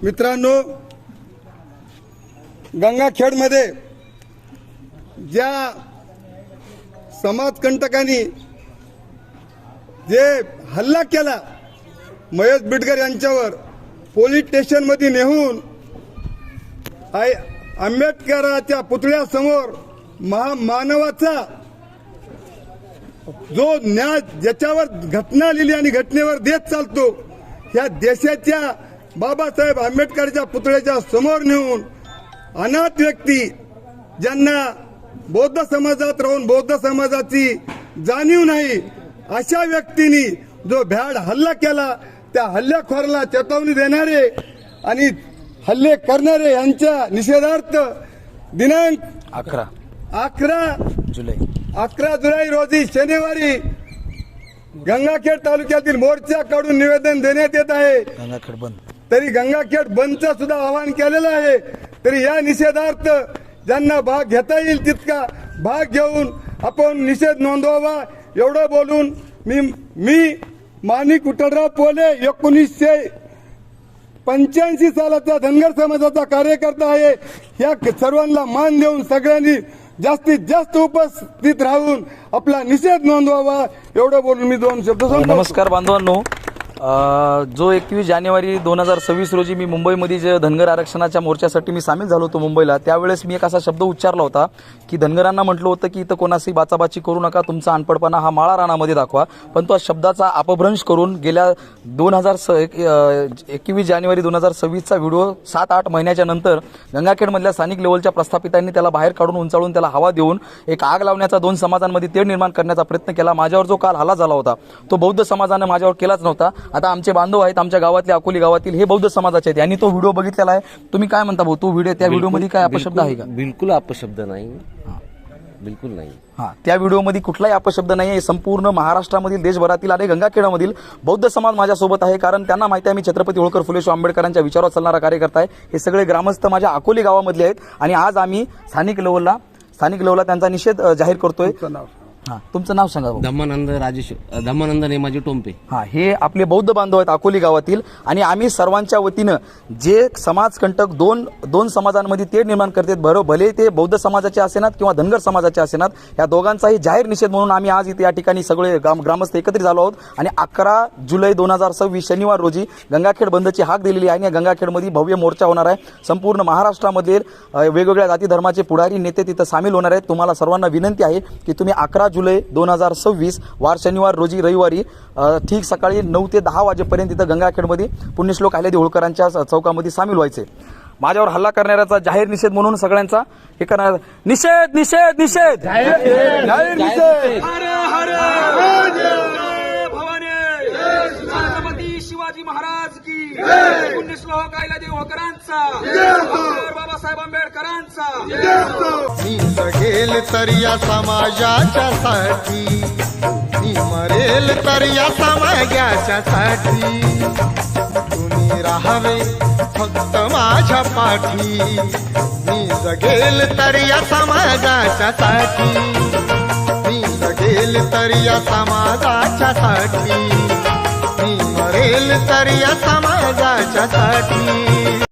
मित्रांनो, गंगाखेडमध्ये ज्या समाजकंटकांनी जे हल्ला केला महेश बिडकर यांच्यावर, पोलीस स्टेशनमध्ये नेऊन आंबेडकरांच्या पुतळ्यासमोर महामानवाचा जो न्याय ज्याच्यावर घटना लिहिली आणि घटनेवर देश चालतो, ह्या देशाच्या बाबासाहेब आंबेडकरच्या पुतळ्याच्या समोर नेऊन अनाथ व्यक्ती ज्यांना बौद्ध समाजात राहून बौद्ध समाजाची जाणीव नाही अशा व्यक्तींनी जो भ्याड हल्ला केला, त्या हल्लेखोराला चेतावणी देणारे आणि हल्ले करणारे यांच्या निषेधार्थ दिनांक 11 जुलै रोजी शनिवारी गंगाखेड तालुक्यातील मोर्चा काढून निवेदन देण्यात येत आहे। गंगाखेड बंद, तरी गंगाखेड बंदचं सुद्धा आवाहन केलेलं आहे। तरी या निषेधार्थ ज्यांना भाग घेता येईल तितका भाग घेऊन आपण निषेध नोंदवावा एवढं बोलून मी माणिक विठ्ठलराव पोले 1985 सालाचा धनगर समाजाचा कार्यकर्ता आहे। या सर्वांना मान देऊन सगळ्यांनी जास्तीत जास्त उपस्थित राहून आपला निषेध नोंदवावा एवढं बोलून मी 2 शब्द सांगतो। नमस्कार बांधवांनो, जो 21 जानेवारी 2026 रोजी मी मुंबईमध्ये जे धनगर आरक्षणाच्या मोर्चासाठी मी सामील झालो होतो मुंबईला, त्यावेळेस मी एक असा शब्द उच्चारला होता की धनगरांना म्हटलं होतं की इथं कोणाशी बाचाबाची करू नका, तुमचा अनपडपणा हा माळा रानामध्ये दाखवा। पण तो शब्दाचा अपभ्रंश करून गेल्या 21 जानेवारी 2026चा व्हिडिओ 7-8 महिन्याच्या नंतर गंगाखेडमधल्या स्थानिक लेवलच्या प्रस्थापितांनी त्याला बाहेर काढून उंचाळून त्याला हवा देऊन एक आग लावण्याचा 2 समाजांमध्ये तेढ निर्माण करण्याचा प्रयत्न केला। माझ्यावर जो काल हल्ला झाला होता तो बौद्ध समाजाने माझ्यावर केलाच नव्हता। आता आमचे बांधव आहेत, आमच्या गावातले अकोली गावातील हे बौद्ध समाजाचे आहेत, यांनी तो व्हिडिओ बघितलेला आहे। तुम्ही काय म्हणता भाऊ, तो व्हिडिओ त्या व्हिडिओमध्ये काय अपशब्द आहे का? बिलकुल अपशब्द नाही, बिलकुल नाही। त्या व्हिडिओमध्ये कुठलाही अपशब्द नाही आहे। संपूर्ण महाराष्ट्रामधील, देशभरातील आणि गंगाखेडमधील बौद्ध समाज माझ्यासोबत आहे, कारण त्यांना माहिती आहे मी छत्रपती होळकर फुले शाहू आंबेडकरांच्या विचारावर चालणारा कार्यकर्ता आहे। हे सगळे ग्रामस्थ माझ्या अकोली गावामधले आहेत आणि आज आम्ही स्थानिक लेवलला त्यांचा निषेध जाहीर करतोय। तुमचं नाव सांगा भाऊ? धम्मानंद नेमाजी टोंपे। हे आपले बौद्ध बांधव आहेत अकोली गावातील आणि आम्ही सर्वांच्या वतीनं जे समाजकंटक दोन समाजांमध्ये तेढ निर्माण करतात, भले ते बौद्ध समाजाचे असेनात किंवा धनगर समाजाचे असेनात, या दोघांचाही जाहीर निषेध म्हणून आम्ही आज इथे या ठिकाणी सगळे ग्रामस्थ एकत्रित झालो आहोत आणि 11 जुलै 2026 शनिवार रोजी गंगाखेड बंदची हाक दिलेली आहे आणि गंगाखेडमध्ये भव्य मोर्चा होणार आहे। संपूर्ण महाराष्ट्रामधील वेगवेगळ्या जाती धर्माचे पुढारी नेते तिथं सामील होणार आहेत। तुम्हाला सर्वांना विनंती आहे की तुम्ही 11 जुलै 2026 वार शनिवार रोजी रविवारी ठीक सकाळी 9 ते 10 वाजेपर्यंत इथं गंगाखेडमध्ये पुण्यश्लोक अहिल्यादेवी होळकरांच्या चौकामध्ये सामील व्हायचे। माझ्यावर हल्ला करणाऱ्याचा जाहीर निषेध म्हणून सगळ्यांचा हे करणार निषेध निषेध निषेध जाहीर निषेध। छत्रपती शिवाजी महाराज की पुण्यश्लोक अहिल्यादेवी होळकरांचा, बाबासाहेब आंबेडकरांचा। मी जगेल तर या समाजाच्यासाठी, मी मरेल तर या समाजाच्यासाठी, तुम्ही राहावे फक्त माझ्या पाठी। मी जगेल तर या समाजाच्यासाठी, मी जगेल तर या समाजाच्यासाठी, मी मरेल तर या समाजाच्यासाठी।